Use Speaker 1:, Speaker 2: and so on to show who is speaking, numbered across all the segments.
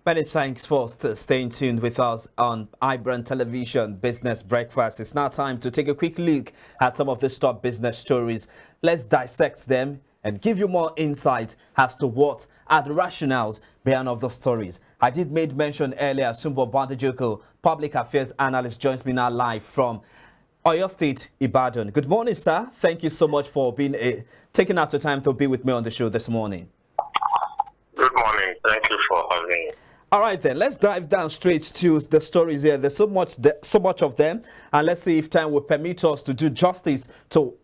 Speaker 1: Many thanks for staying tuned with us on iBrand Television Business Breakfast. It's now time to take a quick look at some of the top business stories. Let's dissect them and give you more insight as to what are the rationales behind of the stories. I did make mention earlier, Sumbo Bandejoko, Public Affairs Analyst, joins me now live from Oyo State, Ibadan. Good morning, sir. Thank you so much for taking out your time to be with me on the show this morning.
Speaker 2: Good morning. Thank you for having me.
Speaker 1: All right, then, let's dive down straight to the stories here. There's so much of them, and let's see if time will permit us to do justice to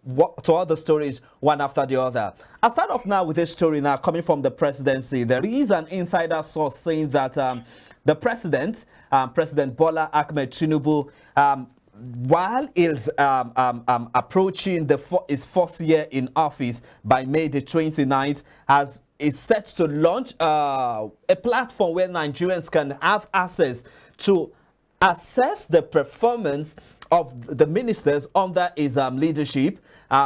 Speaker 1: all the stories one after the other. I'll start off now with this story now coming from the presidency. There is an insider source saying that the president, President Bola Ahmed Tinubu, while he's approaching his first year in office by May the 29th, is set to launch a platform where Nigerians can have access to assess the performance of the ministers under his leadership,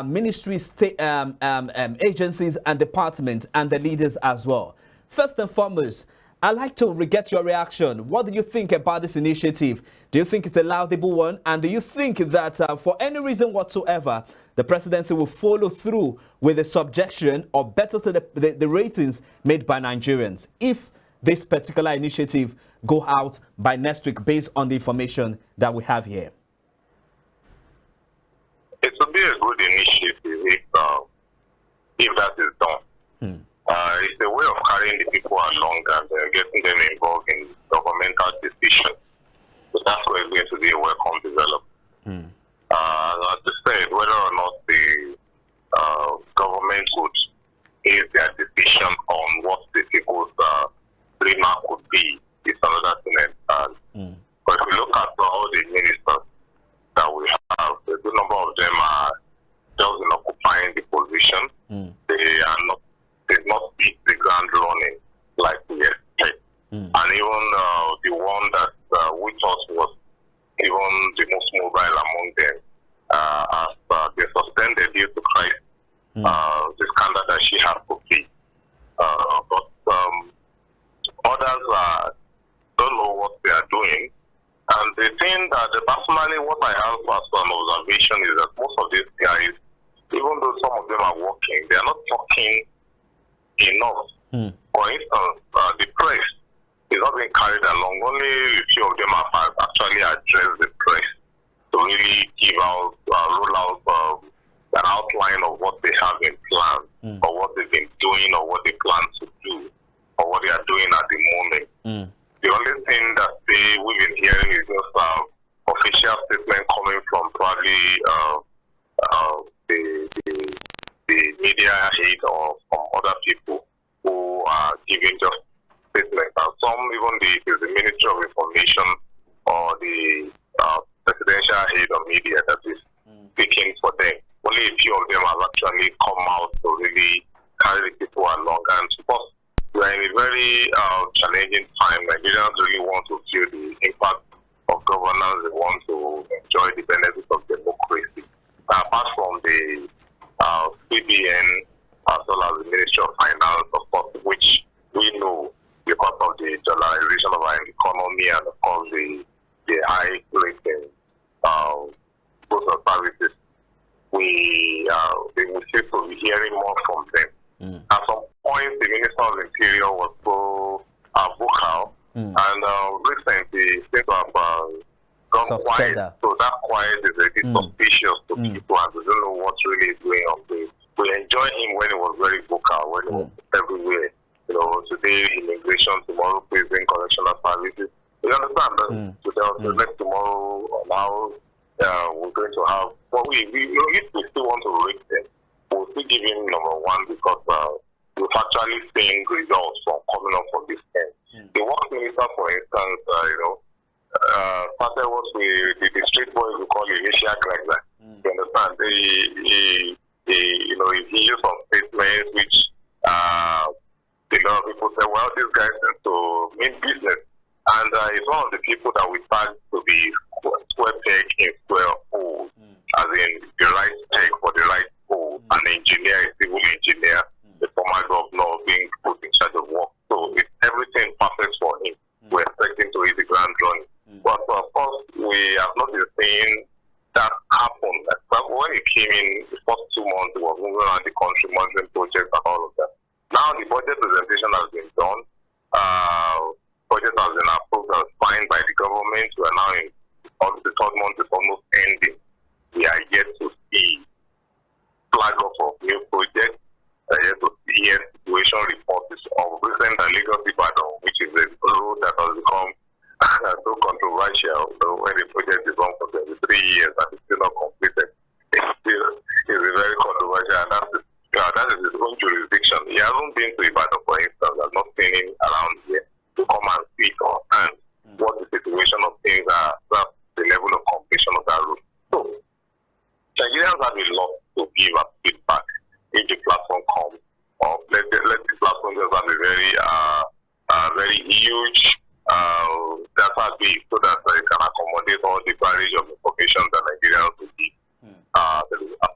Speaker 1: ministries, agencies and departments, and the leaders as well. First and foremost, I'd like to get your reaction. What do you think about this initiative? Do you think it's a laudable one? And do you think that for any reason whatsoever, the presidency will follow through with the subjection or better to the ratings made by Nigerians if this particular initiative go out by next week based on the information that we have here?
Speaker 2: It would be a good initiative if that is done. It's a way of carrying the people along and getting them involved in governmental decisions. So that's where it's going to be a welcome development. As I said, whether or not the government would base their decision on what the people's remark would be is another thing entirely. But if we look at all the ministers that we have, a good number of them are just in occupying the position. They not beat the ground running like we expect. And even the one that we thought was even the most mobile among them, as they suspended due to Christ, the scandal that she had to pay. But others don't know what they are doing. And the thing that personally what I have as an observation is that most of these guys, even though some of them are working, they are not talking enough. For instance, the press is not being carried along. Only a few of them have actually addressed the press to really give out, roll out an outline of what they have in plan, or what they've been doing, or what they plan to do, or what they are doing at the moment. The only thing that we've been hearing is just official statement coming from probably the media aid or from other people who are giving just statements. And some even the Ministry of Information or the presidential aid of media that is speaking for them. Only a few of them have actually come out to really carry the people along. And because we are in a very challenging time, Nigerians really want to feel the impact of governance. They want to enjoy the benefits of democracy. Apart from the CBN as well as the Ministry of Finance, of course, which we know because of the dollarization of our economy and of course the high rate in goods and services, we will seem to be hearing more from them. At some point, the Minister of the Interior was so vocal, and recently seems to have gone quiet. So that quiet is a bit suspicious to people, and we don't know what really is going on. We enjoyed him when he was very vocal, when he was everywhere. You know, today immigration, tomorrow prison, correctional services. You understand that today, next tomorrow, now we're going to have. Well, if we still want to rate them, we'll still give him number one because we've actually seen results from coming up from this end. The work minister, for instance, started what the street boys we call initial like that. You understand? He used some statements which a lot of people say, well, this guy is to mean business. And it's one of the people that we start to be square peg in square hole, as in the right peg for the right hole. An engineer, a civil engineer, the former governor being put in charge of work. So it's everything perfect for him. government, we are now in the third month is almost ending. We are yet to see flag up of new projects. We are yet to see situation reports of recent Lagos Ibadan, which is a road that has become so controversial. So when the project is on for 23 years and it's still not completed, it's a very controversial, and that is his own jurisdiction. He hasn't been to Ibadan, for instance. I've not seen him around here to come and speak or and what the situation of things are, the level of completion of that road. So Nigerians have a lot to give as feedback if the platform comes. Or let the platform just have a very huge database so that it can accommodate all the barrage of information that Nigerians will give as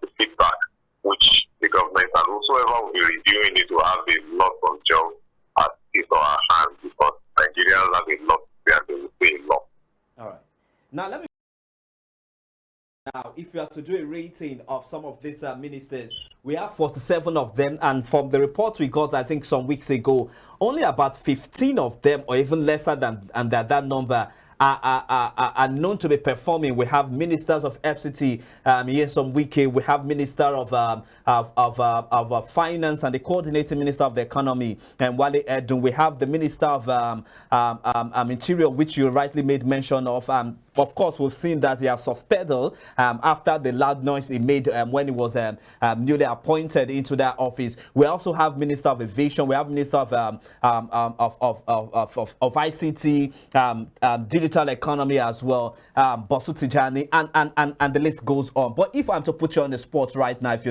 Speaker 2: the feedback, which the government and whosoever will be reviewing it will have a lot of jobs at his or her hands, because Nigerians have a lot to say and they will say a lot.
Speaker 1: All right. Now, if you have to do a rating of some of these ministers, we have 47 of them, and from the report we got, I think some weeks ago, only about 15 of them, or even lesser than that number, are known to be performing. We have ministers of FCT, Yesom Wike. We have minister of finance and the coordinating minister of the economy, and Wale Edun. We have the minister of interior, which you rightly made mention of. Of course, we've seen that he has soft pedal after the loud noise he made when he was newly appointed into that office. We also have Minister of Aviation. We have Minister of ICT, digital economy as well, Bosu Tijani, and the list goes on. But if I'm to put you on the spot right now, if you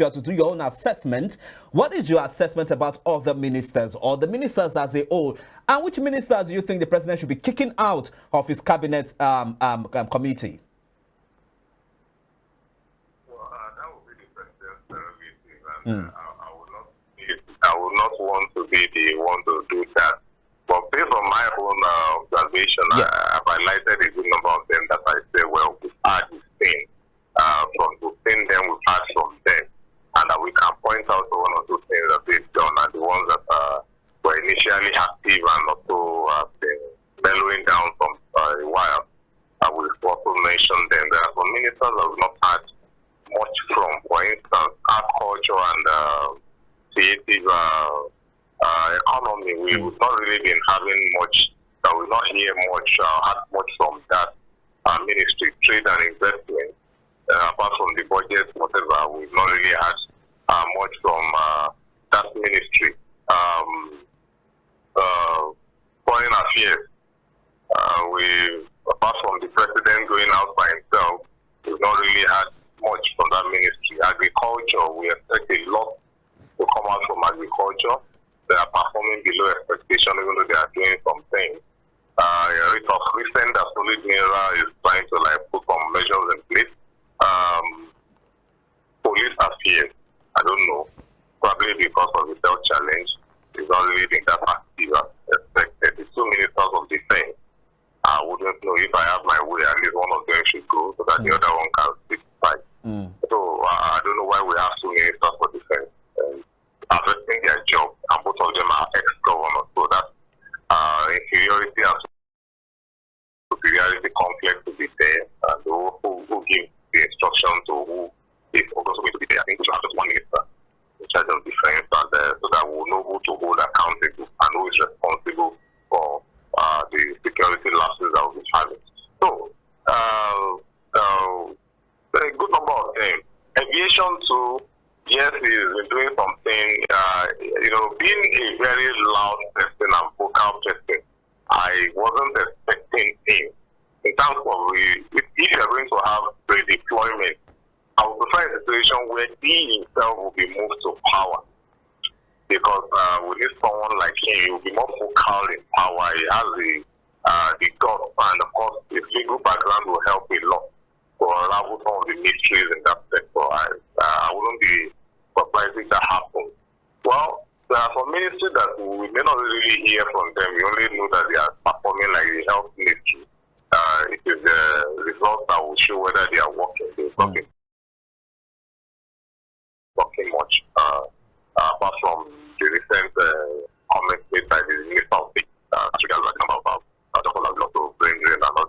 Speaker 1: are to do your own assessment, what is your assessment about other ministers or the ministers as a whole? And which ministers do you think the president should be kicking out of his cabinet committee?
Speaker 2: Well, that would be the president's prerogative, and I would not want to be the one to do that. But based on my own observation, I've highlighted a good number of them that I say, well, we've had this thing we've seen them, we've had from them, and we can point out to one or two things that they've done, and the ones that were initially active and also have been mellowing down from a while. We've also mentioned them. There are some ministers that we've not had much from. For instance, agriculture and creative economy. We've not really been having much, we've not hear much, had much from that ministry. Trade and investment, apart from the budget, whatever, we've not really had much from that ministry. Foreign affairs, apart from the president going out by himself, we've not really had much from that ministry. Agriculture, we expect a lot to come out from agriculture. They are performing below expectation, even though they are doing some things. Recent that Solid Mirror is trying to put some measures in place. Police affairs, I don't know, probably because of the health challenge, is not really being that active as expected. The two ministers of defense, I wouldn't know if I have my way, at least one of them should go so that the other one can speak right. So I don't know why we have two ministers for defense addressing their job, and both of them are ex-governors. So that inferiority and superiority complex to be there, and who give the instruction to who is also going to be there. I think we should have just one minister in charge of defense, and so that we'll know who to hold accountable and who is responsible for the security lapses that we'll be having. So, a good number of them. Aviation too, yes, he's been doing something, being a very loud person and vocal person, I wasn't expecting him. In terms of, if you're going to have redeployment, I would prefer a situation where he himself will be moved to power. Because we need someone like him, he will be more vocal in power. He has the guts, and of course, his legal background will help a lot to unravel some of the mysteries in that sector. I wouldn't be surprised if that happens. Well, there are some ministries that we may not really hear from them. We only know that they are performing like the health ministry. It is the results that will show whether they are working. They're talking much, apart from the recent comments made by the Minister of State, as regards the number of Dr. Lotto, brain drain, and all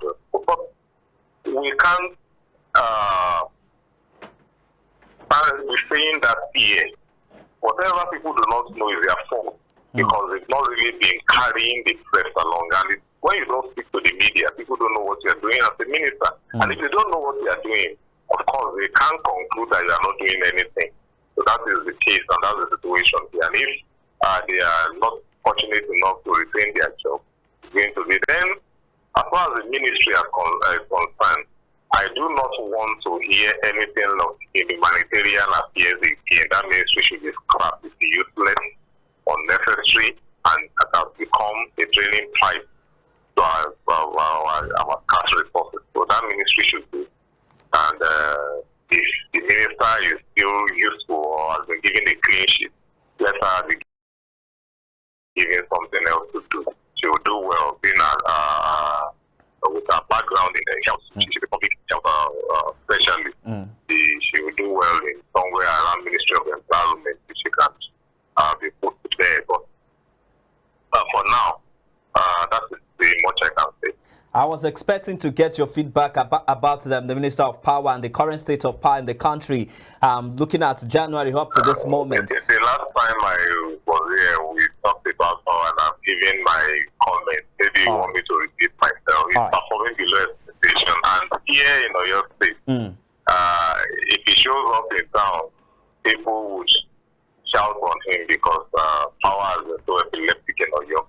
Speaker 2: because it's not really been carrying the press along. And when you don't speak to the media, people don't know what you're doing as a minister. And if they don't know what you're doing, of course, they can't conclude that you are not doing anything. So that is the case, and that's the situation here. And if they are not fortunate enough to retain their job, it's going to be then, as far as the ministry is concerned, I do not want to hear anything of humanitarian affairs again. That ministry should be scrapped. It's useless, unnecessary, and it has become a draining pipe to our cash resources. So that ministry should be. And if the minister is still useful or has been given a clean sheet, let her be given something else to do. She will do well, being with her background in the health, she's a public health specialist. She will do well in somewhere around Ministry of Environment if she can be put there. But for now, that's the much I can say.
Speaker 1: I was expecting to get your feedback about the Minister of Power and the current state of power in the country, looking at January up to this moment.
Speaker 2: The last time I was here, we talked about power and I've given my comment. Maybe you want me to repeat myself. It's performing below expectation. And here in Oyo State, if he shows up in town, people would shout on him because power is so epileptic in Oyo.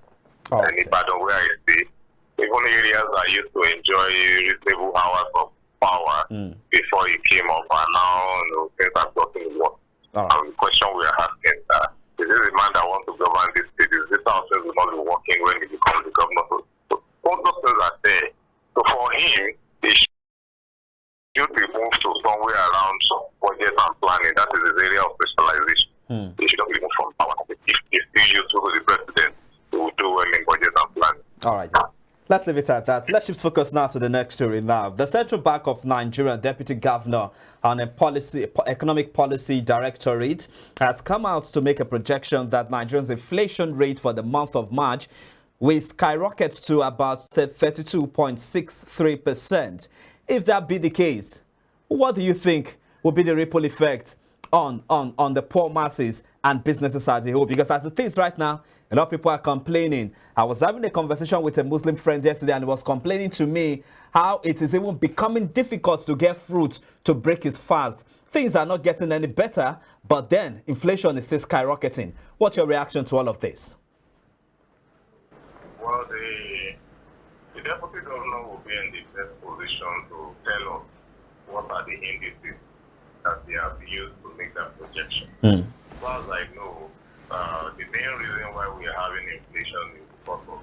Speaker 2: And Ibadan, where I stay, even areas I used to enjoy reasonable hours of power before he came up, and now things have gotten worse. And the question we are asking is this a man that wants to govern this state? Is this how things will not be working when he becomes the governor? So all those things are there. So for him, he should be moved to somewhere around some budget and planning. That is his area of specialization. He should not be moved from power. If he's still useful to the president, he will do well in budget and planning.
Speaker 1: All right. Let's leave it at that. Let's shift focus now to the next story now. The Central Bank of Nigeria Deputy Governor and Economic Policy Directorate has come out to make a projection that Nigeria's inflation rate for the month of March will skyrocket to about 32.63%. If that be the case, what do you think will be the ripple effect on the poor masses and businesses as a whole? Because as it is right now, a lot of people are complaining. I was having a conversation with a Muslim friend yesterday and he was complaining to me how it is even becoming difficult to get fruit to break his fast. Things are not getting any better, but then inflation is still skyrocketing. What's your reaction to all of this?
Speaker 2: Well, the deputy governor will be in the best position to tell us what are the indices that they have used to make that projection. As far as I know, the main reason why we are having inflation is because of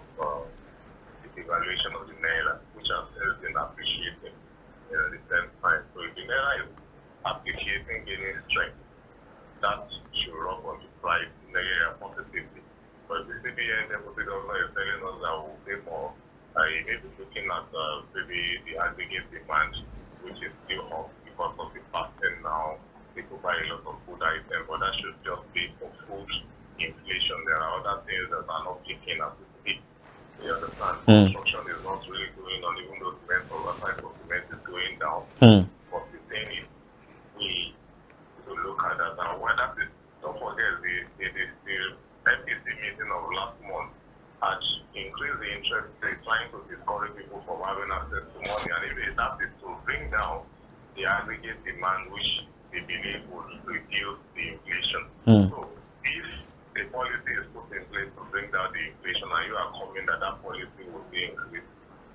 Speaker 2: the devaluation of the naira, which has been appreciating in the same time. So if the naira is appreciating, gaining strength, that should rub on the price in the area positively. But the CBN deputy governor is telling us that we'll pay more. He may be looking at maybe the aggregate demand, which is still up because of the fasting now. People buy a lot of food items, but that should just be for food inflation. There are other things that are not kicking as we speak. You understand? Construction is not really going on, even though cement or other type of cement is going down. But the thing is, we to look at that. And why that is, don't forget, the NPC meeting of last month had increased the interest rate, trying to discourage people from having access to money. And if that is to bring down the aggregate demand, which they believe would reduce the inflation. So if the policy is put in place to bring down the inflation and you are coming that policy will be increase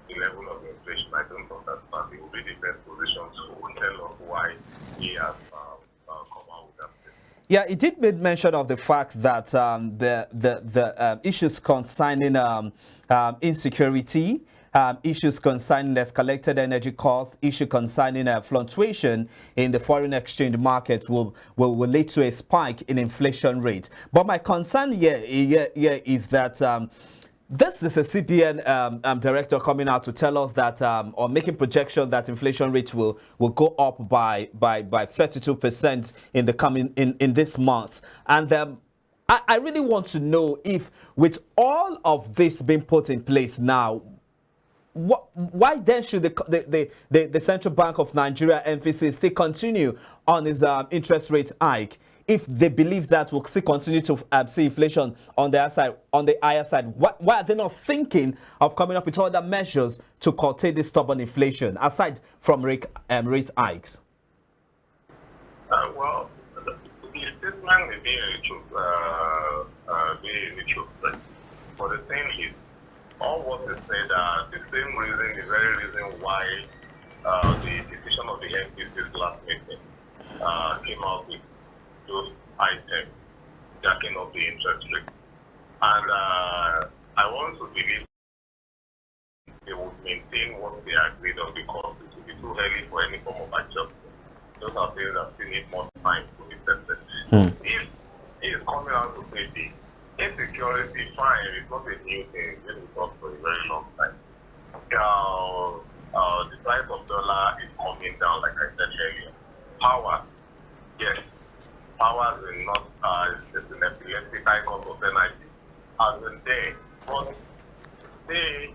Speaker 2: the level of inflation, I don't understand. It will be the best position to tell us why he has come out with that.
Speaker 1: Yeah, it did make mention of the fact that the issues concerning insecurity, issues concerning escalated energy costs, issue concerning fluctuation in the foreign exchange market will lead to a spike in inflation rate. But my concern here is that this is a CBN director coming out to tell us that, or making projection that inflation rate will go up by 32% in the coming in this month. And I really want to know if, with all of this being put in place now, why then should the Central Bank of Nigeria emphasis still continue on its interest rate hike? if they believe that we'll still continue to see inflation on the higher side, why are they not thinking of coming up with other measures to curtail this stubborn inflation aside from rate hikes?
Speaker 2: Well, the statement may be a truth, but the thing is, all what is said are the same reason, the very reason why the decision of the NPC's last meeting came out with those items jacking up the interest rate. And I want to believe they would maintain what they agreed on because it would be too early for any form of adjustment. Those are things that still need more time to be tested. If he is coming out to say the insecurity, fine, it's not a new thing, it's been with us for a very long time. The price of dollar is coming down, like I said earlier. Power, yes, power is not it's an epileptic icon of energy. As in there, but these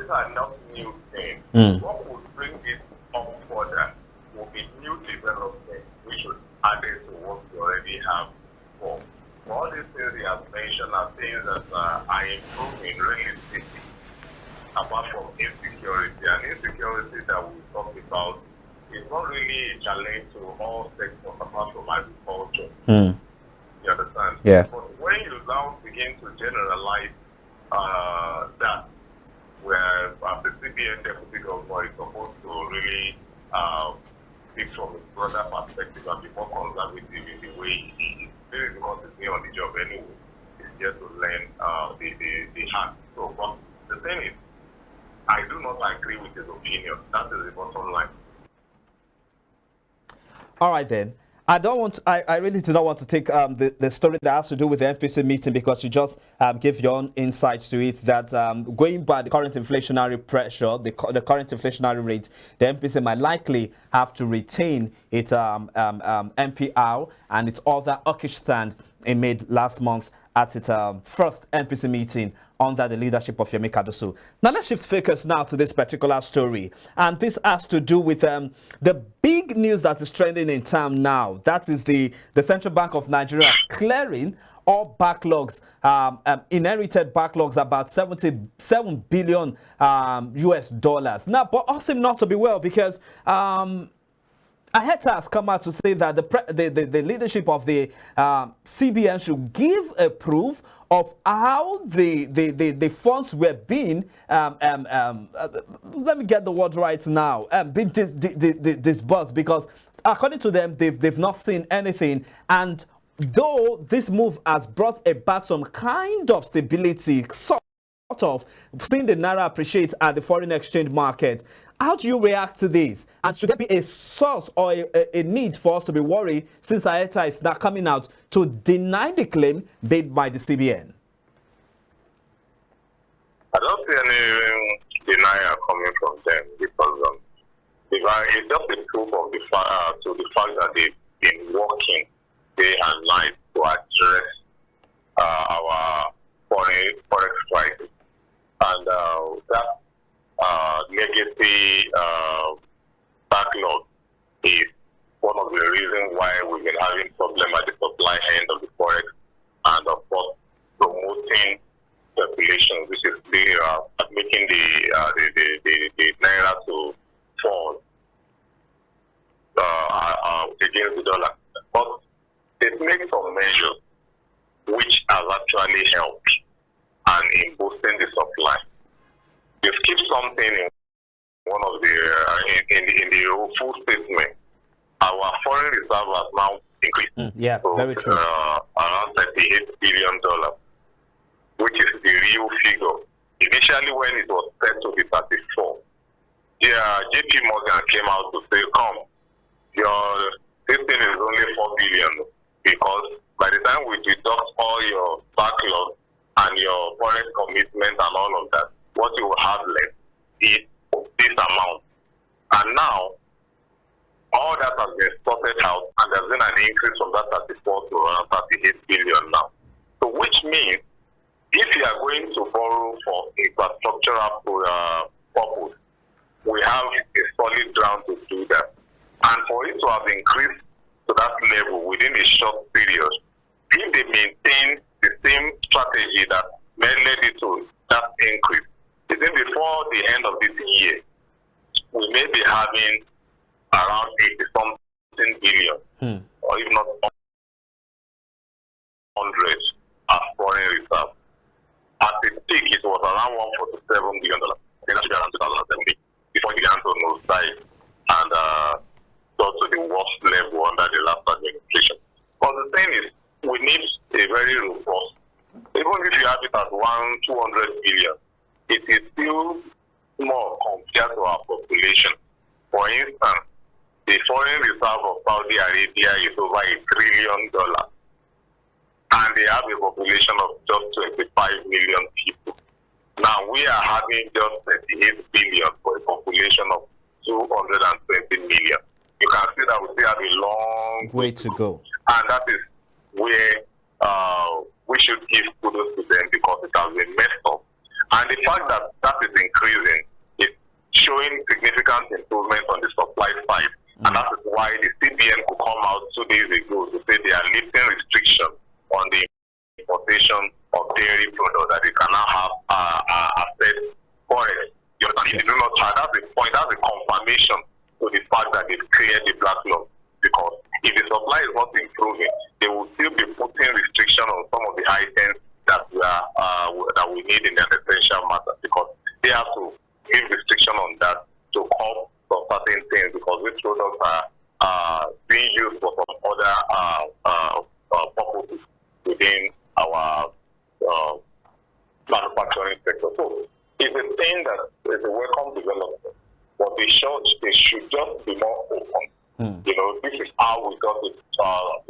Speaker 2: are not new things. What would bring this up further will be new development, which should add it to what we already have for. All these things he has mentioned are things that are improving realistically, apart from insecurity. And insecurity that we talked about is not really a challenge to all sectors apart from agriculture. You understand?
Speaker 1: Yeah.
Speaker 2: But when you now begin to generalize that, where the CBN deputy governor is supposed to really speak from a broader perspective and be more conservative in the way he is, maybe because he's new on the job anyway, he's just to learn the hack. So, but the thing is, I do not agree with his opinion. That is the bottom line.
Speaker 1: All right then. I really do not want to take the story that has to do with the NPC meeting because you just gave your own insights to it that going by the current inflationary pressure, the current inflationary rate, the NPC might likely have to retain its MPR and its other hawkish stand it made last month at its first NPC meeting under the leadership of Yemi Kadusu. Now let's shift focus now to this particular story. And this has to do with the big news that is trending in town now. That is the Central Bank of Nigeria clearing all backlogs, inherited backlogs, about 77 billion US dollars. Now, but all seem not to be well because Aheta has come out to say that the leadership of the CBN should give a proof of how the funds were being, let me get the word right now, being disbursed, because according to them, they've not seen anything. And though this move has brought about some kind of stability, sort of seeing the naira appreciate at the foreign exchange market, how do you react to this? And should there be a source or a need for us to be worried since Aheta is now coming out to deny the claim made by the CBN?
Speaker 2: I don't see any denial coming from them because it's just a proof of the fact that they've been working day and night to address our forex crisis. And that legacy backlog is one of the reasons why we've been having problems at the supply end of the forex, and of course promoting speculation, which is making the naira to fall against the dollar. But it makes some measures which has actually helped and in boosting the supply. You skip something in one of the in the full statement. Our foreign reserve has now increased.
Speaker 1: Yeah,
Speaker 2: to,
Speaker 1: very true.
Speaker 2: Around $38 billion, which is the real figure. Initially, when it was set to be 34, JP Morgan came out to say, "Come, this thing is only 4 billion because by the time we deduct all your backlog and your foreign commitment and all of that, what you will have left is this amount." And now, all that has been sorted out, and there's been an increase from that 34 to around 38 billion now. So, which means if you are going to borrow for infrastructural purpose, we have a solid ground to do that. And for it to have increased to that level within a short period, if they maintain the same strategy that led it to that increase, even before the end of this year, we may be having around 80-something billion, or if not 100 as foreign reserve. At its peak, it was around $147 billion. I think that should be around 2017 before it began to nosedive and got to the worst level under the last administration. But the thing is, we need a very robust, even if you have it at 200 billion, it is still small compared to our population. For instance, the foreign reserve of Saudi Arabia is over $1 trillion, and they have a population of just 25 million people. Now we are having just 38 billion for a population of 220 million. You can see that we still have a long
Speaker 1: way to go,
Speaker 2: and that is where we should give kudos to them, because it has been messed up. And the fact that that is increasing is showing significant improvement on the supply side. And that is why the CBN could come out 2 days ago to say they are lifting restrictions on the importation of dairy products, that they can now have access for it. You understand? If you do not try, that's the point, that's a confirmation to the fact that they've cleared the backlog. Because if the supply is not improving, they will still be putting restriction on some of the items that we need in an essential matter, because they have to give restriction on that to curb some certain things, because these products are being used for some other purposes within our manufacturing sector. So it's a thing that is a welcome development, but they should just be more open. You know, this is how we got it. This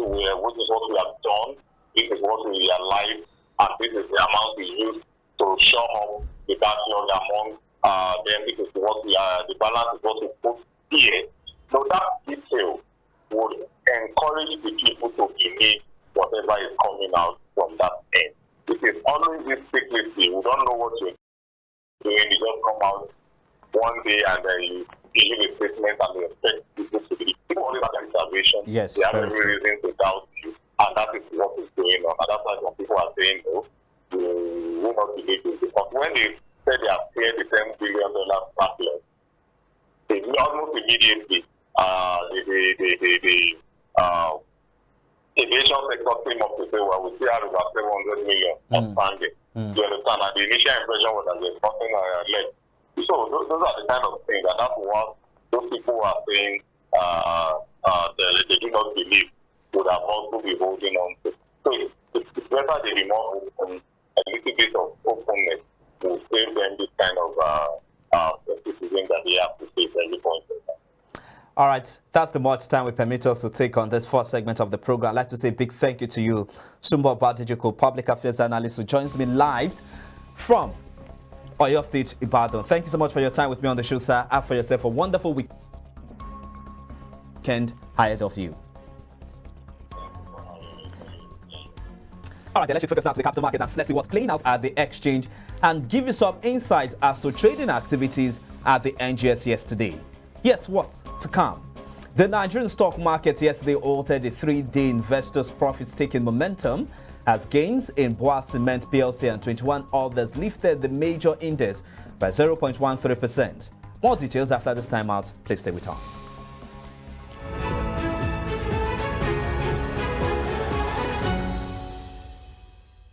Speaker 2: is what we have done. This is what we realized, and this is the amount we use to show up the backlog among them. This is what we are. The balance is what we put here. So that detail would encourage the people to believe whatever is coming out from that end. It is always this secrecy. We don't know what you're doing. You just come out one day and then you give a statement and you expect people to believe. People always have an observation.
Speaker 1: Yes,
Speaker 2: they have every reason to doubt you. And that is what is going on. And that's why some people are saying, no, you will not believe this. Because when they said they have cleared the $10 billion backlog, they almost immediately, the aviation sector came up to say, well, we still have about 700 million outstanding. You understand? And the initial impression was that there's nothing left. So those are the kind of things, and that's what those people are saying they do not believe would have also be holding on to. So it's better they be more open, a little bit of openness to save them this kind of decision that they have to take every point in time.
Speaker 1: All right, that's the much time we permit us to take on this first segment of the program. I'd like to say a big thank you to you, Sumbo Badijiko, public affairs analyst, who joins me live from Oyo State, Ibadan. Thank you so much for your time with me on the show, sir. Have for yourself a wonderful weekend ahead of you. All right, then let's focus now to the capital market and let's see what's playing out at the exchange and give you some insights as to trading activities at the NGX yesterday. Yes, what's to come? The Nigerian stock market yesterday altered the 3-day investors' profits-taking momentum as gains in Boa Cement PLC and 21 others lifted the major index by 0.13%. More details after this time out. Please stay with us.